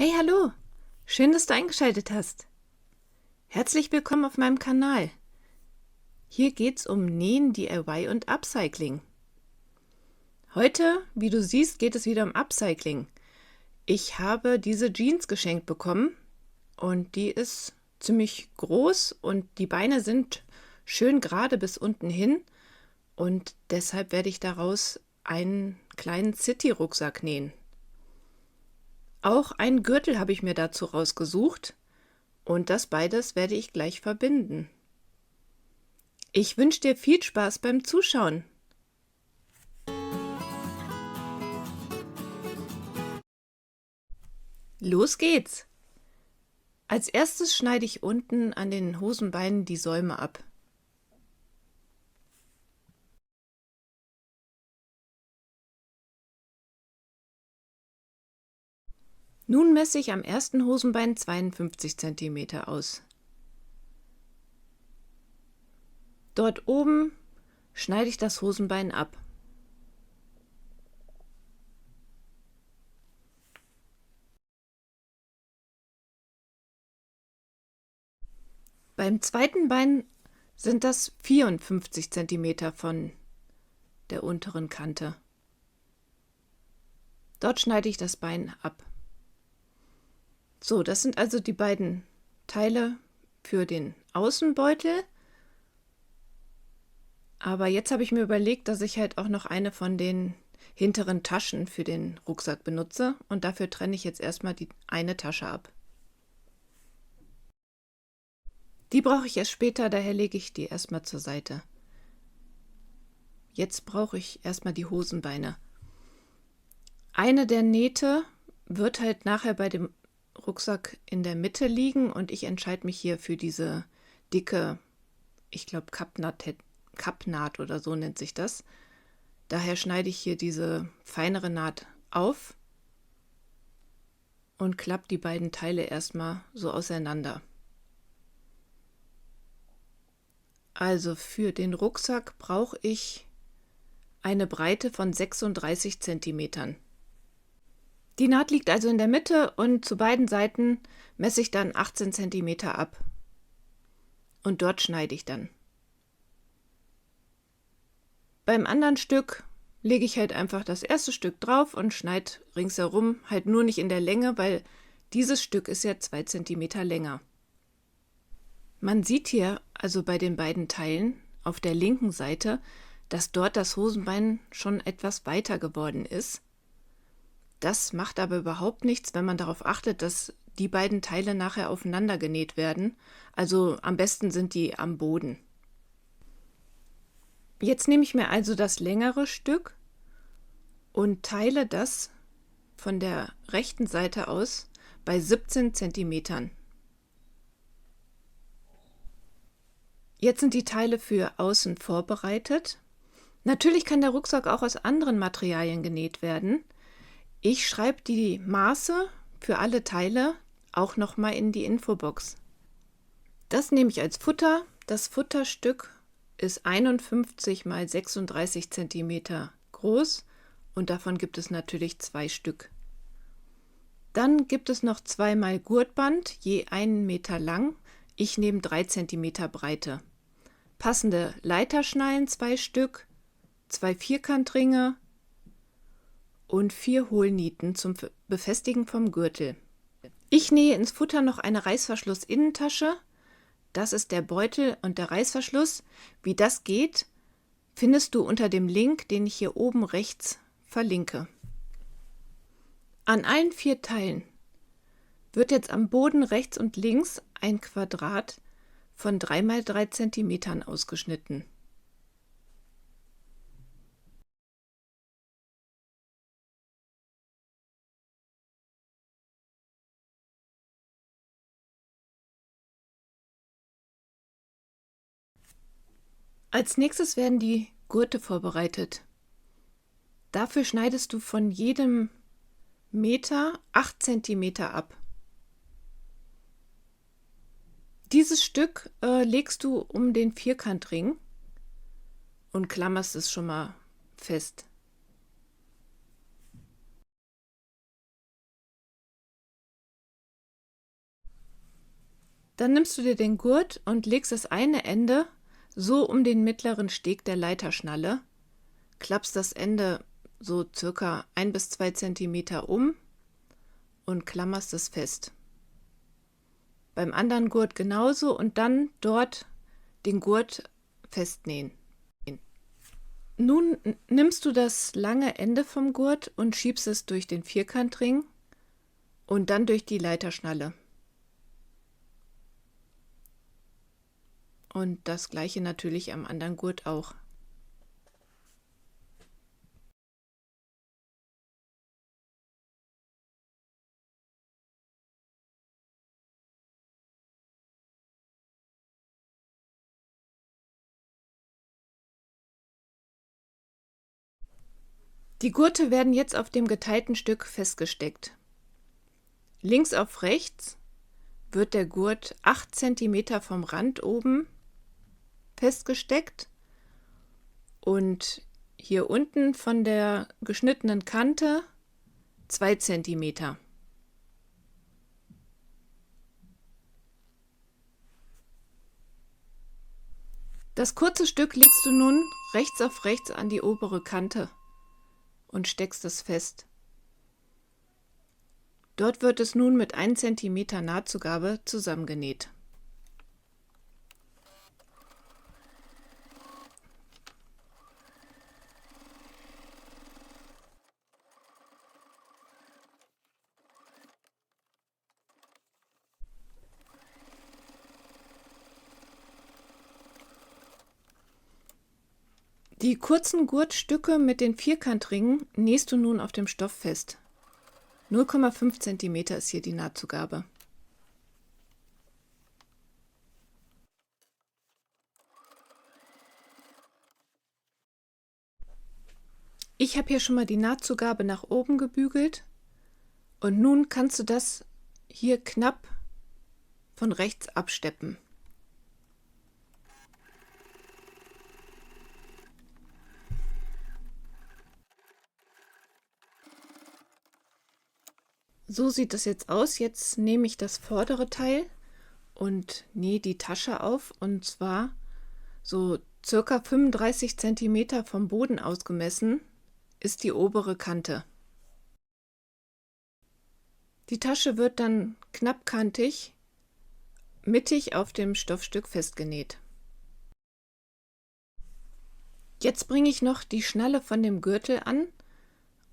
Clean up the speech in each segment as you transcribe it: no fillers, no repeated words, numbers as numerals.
Hey, hallo! Schön, dass du eingeschaltet hast. Herzlich willkommen auf meinem Kanal. Hier geht's um Nähen, DIY und Upcycling. Heute, wie du siehst, geht es wieder um Upcycling. Ich habe diese Jeans geschenkt bekommen und die ist ziemlich groß und die Beine sind schön gerade bis unten hin und deshalb werde ich daraus einen kleinen City-Rucksack nähen. Auch einen Gürtel habe ich mir dazu rausgesucht. Und das beides werde ich gleich verbinden. Ich wünsche dir viel Spaß beim Zuschauen. Los geht's! Als erstes schneide ich unten an den Hosenbeinen die Säume ab. Nun messe ich am ersten Hosenbein 52 cm aus. Dort oben schneide ich das Hosenbein ab. Beim zweiten Bein sind das 54 cm von der unteren Kante. Dort schneide ich das Bein ab. So, das sind also die beiden Teile für den Außenbeutel. Aber jetzt habe ich mir überlegt, dass ich halt auch noch eine von den hinteren Taschen für den Rucksack benutze. Und dafür trenne ich jetzt erstmal die eine Tasche ab. Die brauche ich erst später, daher lege ich die erstmal zur Seite. Jetzt brauche ich erstmal die Hosenbeine. Eine der Nähte wird halt nachher bei dem Rucksack in der Mitte liegen und ich entscheide mich hier für diese dicke, ich glaube Kappnaht oder so nennt sich das. Daher schneide ich hier diese feinere Naht auf und klappe die beiden Teile erstmal so auseinander. Also für den Rucksack brauche ich eine Breite von 36 cm. Die Naht liegt also in der Mitte und zu beiden Seiten messe ich dann 18 cm ab. Und dort schneide ich dann. Beim anderen Stück lege ich halt einfach das erste Stück drauf und schneide ringsherum, halt nur nicht in der Länge, weil dieses Stück ist ja 2 cm länger. Man sieht hier also bei den beiden Teilen auf der linken Seite, dass dort das Hosenbein schon etwas weiter geworden ist. Das macht aber überhaupt nichts, wenn man darauf achtet, dass die beiden Teile nachher aufeinander genäht werden. Also am besten sind die am Boden. Jetzt nehme ich mir also das längere Stück und teile das von der rechten Seite aus bei 17 cm. Jetzt sind die Teile für außen vorbereitet. Natürlich kann der Rucksack auch aus anderen Materialien genäht werden. Ich schreibe die Maße für alle Teile auch nochmal in die Infobox. Das nehme ich als Futter. Das Futterstück ist 51 x 36 cm groß und davon gibt es natürlich 2 Stück. Dann gibt es noch 2 mal Gurtband, je 1 Meter lang. Ich nehme 3 cm Breite. Passende Leiterschnallen 2 Stück, 2 Vierkantringe und 4 Hohlnieten zum Befestigen vom Gürtel. Ich nähe ins Futter noch eine Reißverschluss-Innentasche. Das ist der Beutel und der Reißverschluss. Wie das geht, findest du unter dem Link, den ich hier oben rechts verlinke. An allen 4 Teilen wird jetzt am Boden rechts und links ein Quadrat von 3 x 3 cm ausgeschnitten. Als nächstes werden die Gurte vorbereitet. Dafür schneidest du von jedem Meter 8 cm ab. Dieses Stück legst du um den Vierkantring und klammerst es schon mal fest. Dann nimmst du dir den Gurt und legst das eine Ende so um den mittleren Steg der Leiterschnalle, klappst das Ende so circa 1 bis 2 Zentimeter um und klammerst es fest. Beim anderen Gurt genauso und dann dort den Gurt festnähen. Nun nimmst du das lange Ende vom Gurt und schiebst es durch den Vierkantring und dann durch die Leiterschnalle. Und das gleiche natürlich am anderen Gurt auch. Die Gurte werden jetzt auf dem geteilten Stück festgesteckt. Links auf rechts wird der Gurt 8 cm vom Rand oben festgesteckt und hier unten von der geschnittenen Kante 2 cm. Das kurze Stück legst du nun rechts auf rechts an die obere Kante und steckst es fest. Dort wird es nun mit 1 cm Nahtzugabe zusammengenäht. Die kurzen Gurtstücke mit den Vierkantringen nähst du nun auf dem Stoff fest. 0,5 cm ist hier die Nahtzugabe. Ich habe hier schon mal die Nahtzugabe nach oben gebügelt und nun kannst du das hier knapp von rechts absteppen. So sieht das jetzt aus. Jetzt nehme ich das vordere Teil und nähe die Tasche auf, und zwar so circa 35 cm vom Boden ausgemessen ist die obere Kante. Die Tasche wird dann knappkantig mittig auf dem Stoffstück festgenäht. Jetzt bringe ich noch die Schnalle von dem Gürtel an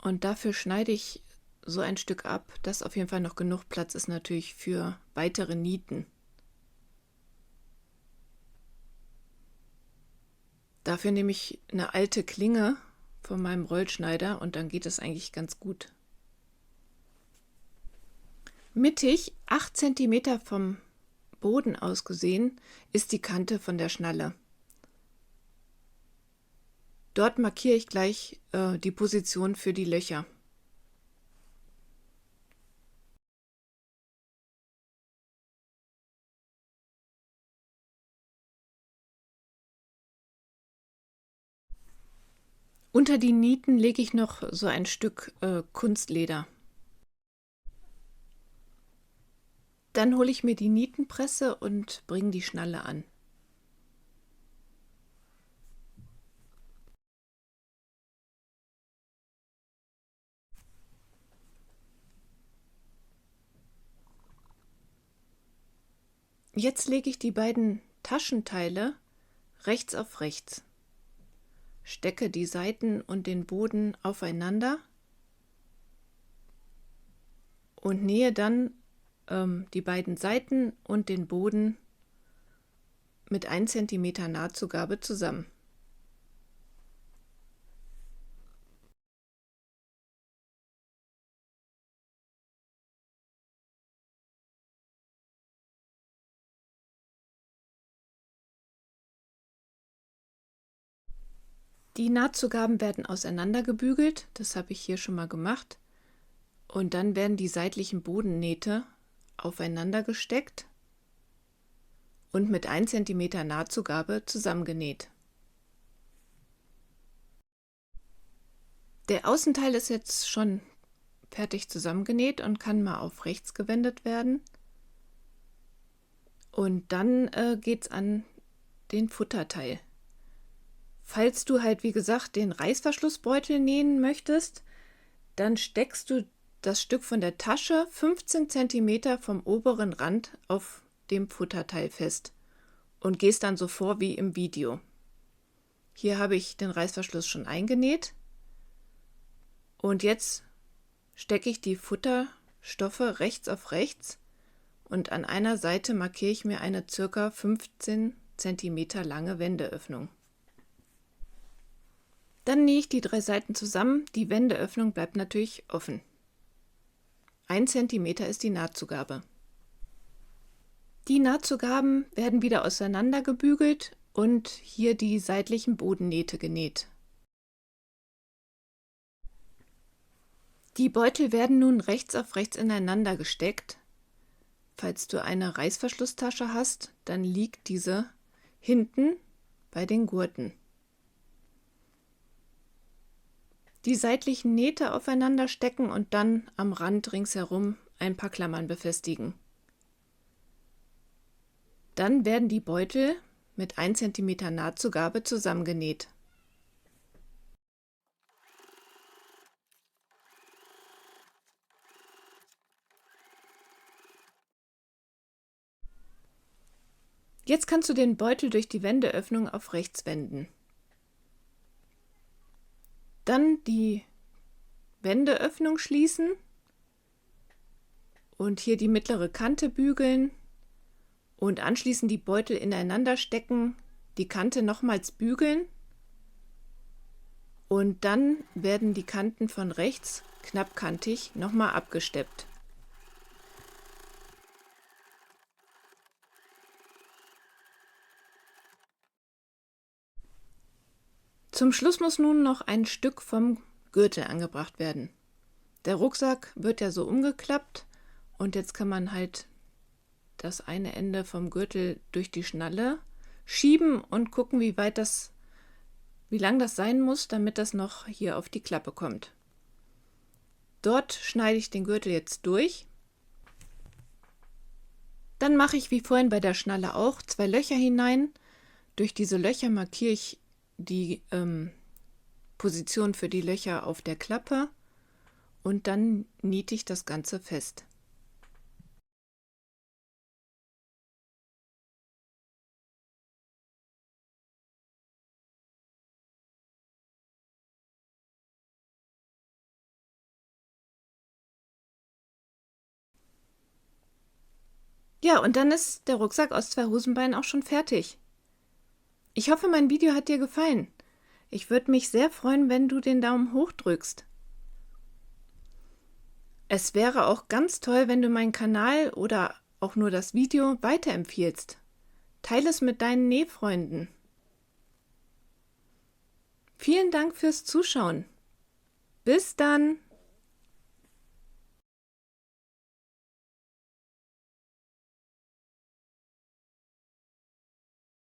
und dafür schneide ich so ein Stück ab, dass auf jeden Fall noch genug Platz ist natürlich für weitere Nieten. Dafür nehme ich eine alte Klinge von meinem Rollschneider und dann geht es eigentlich ganz gut. Mittig 8 cm vom Boden aus gesehen ist die Kante von der Schnalle. Dort markiere ich gleich die Position für die Löcher. Unter die Nieten lege ich noch so ein Stück Kunstleder. Dann hole ich mir die Nietenpresse und bringe die Schnalle an. Jetzt lege ich die beiden Taschenteile rechts auf rechts. Stecke die Seiten und den Boden aufeinander und nähe dann die beiden Seiten und den Boden mit 1 cm Nahtzugabe zusammen. Die Nahtzugaben werden auseinandergebügelt, das habe ich hier schon mal gemacht. Und dann werden die seitlichen Bodennähte aufeinander gesteckt und mit 1 cm Nahtzugabe zusammengenäht. Der Außenteil ist jetzt schon fertig zusammengenäht und kann mal auf rechts gewendet werden. Und dann geht's an den Futterteil. Falls du halt, wie gesagt, den Reißverschlussbeutel nähen möchtest, dann steckst du das Stück von der Tasche 15 cm vom oberen Rand auf dem Futterteil fest und gehst dann so vor wie im Video. Hier habe ich den Reißverschluss schon eingenäht und jetzt stecke ich die Futterstoffe rechts auf rechts und an einer Seite markiere ich mir eine ca. 15 cm lange Wendeöffnung. Dann nähe ich die 3 Seiten zusammen, die Wendeöffnung bleibt natürlich offen. 1 cm ist die Nahtzugabe. Die Nahtzugaben werden wieder auseinander gebügelt und hier die seitlichen Bodennähte genäht. Die Beutel werden nun rechts auf rechts ineinander gesteckt. Falls du eine Reißverschlusstasche hast, dann liegt diese hinten bei den Gurten. Die seitlichen Nähte aufeinander stecken und dann am Rand ringsherum ein paar Klammern befestigen. Dann werden die Beutel mit 1 cm Nahtzugabe zusammengenäht. Jetzt kannst du den Beutel durch die Wendeöffnung auf rechts wenden. Dann die Wendeöffnung schließen und hier die mittlere Kante bügeln und anschließend die Beutel ineinander stecken, die Kante nochmals bügeln und dann werden die Kanten von rechts knappkantig nochmal abgesteppt. Zum Schluss muss nun noch ein Stück vom Gürtel angebracht werden. Der Rucksack wird ja so umgeklappt und jetzt kann man halt das eine Ende vom Gürtel durch die Schnalle schieben und gucken, wie lang das sein muss, damit das noch hier auf die Klappe kommt. Dort schneide ich den Gürtel jetzt durch. Dann mache ich wie vorhin bei der Schnalle auch 2 Löcher hinein. Durch diese Löcher markiere ich die Position für die Löcher auf der Klappe und dann niete ich das Ganze fest. Ja, und dann ist der Rucksack aus 2 Hosenbeinen auch schon fertig. Ich hoffe, mein Video hat dir gefallen. Ich würde mich sehr freuen, wenn du den Daumen hoch drückst. Es wäre auch ganz toll, wenn du meinen Kanal oder auch nur das Video weiterempfiehlst. Teile es mit deinen Nähfreunden. Vielen Dank fürs Zuschauen. Bis dann!